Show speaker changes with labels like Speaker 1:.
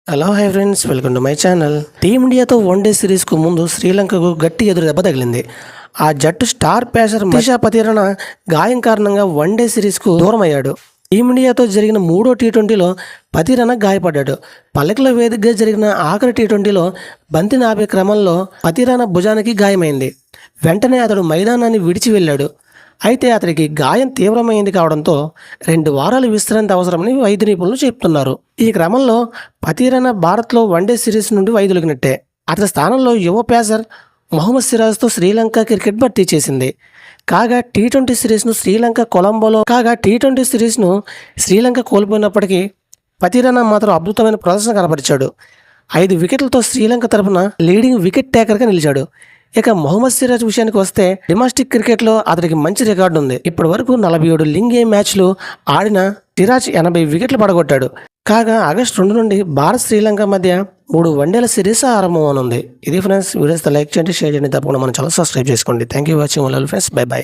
Speaker 1: Hello hi friends, welcome to my channel. టీమిండియాతో one day సిరీస్కు ముందు శ్రీలంకకు గట్టి ఎదురు దెబ్బ తగిలింది. ఆ జట్టు స్టార్ పేసర్ మనిషా పతిరణ గాయం కారణంగా వన్డే సిరీస్కు దూరం అయ్యాడు. టీమిండియాతో జరిగిన 3వ టీ20లో పతిరణ గాయపడ్డాడు. పల్లెకుల వేదికగా జరిగిన ఆఖరి టీ20లో బంతిని ఆపే క్రమంలో పతిరణ భుజానికి గాయమైంది. వెంటనే అతడు మైదానాన్ని విడిచి వెళ్ళాడు. అయితే అతడికి గాయం తీవ్రమైంది కావడంతో 2 వారాలు విశ్రాంతి అవసరమని వైద్య నిపుణులు చెప్తున్నారు. ఈ క్రమంలో పతిరణ భారత్లో వన్డే సిరీస్ నుండి వైదొలిగినట్టే. అతని స్థానంలో యువ పేసర్ మొహమ్మద్ సిరాజ్తో శ్రీలంక క్రికెట్ భర్తీ చేసింది. కాగా టీ20 సిరీస్ను శ్రీలంక కోల్పోయినప్పటికీ పతిరణ మాత్రం అద్భుతమైన ప్రదర్శన కనబరిచాడు. 5 వికెట్లతో శ్రీలంక తరఫున లీడింగ్ వికెట్ టేకర్గా నిలిచాడు. ఇక మొహమ్మద్ సిరాజ్ విషయానికి వస్తే డొమెస్టిక్ క్రికెట్లో అతడికి మంచి రికార్డు ఉంది. ఇప్పటి వరకు 47 లీగ్ ఏ మ్యాచ్లు ఆడిన సిరాజ్ 80 వికెట్లు పడగొట్టాడు. కాగా ఆగస్టు 2 నుండి భారత్ శ్రీలంక మధ్య 3 వన్డేల సిరీస్ ఆరంభమవునుంది. ఇది ఫ్రెండ్స్, వీడియోస్ లైక్ చేయండి, షేర్ చేయండి, తప్పకుండా మన ఛానల్ సబ్స్క్రైబ్ చేసుకోండి. Thank you watching friends. By by.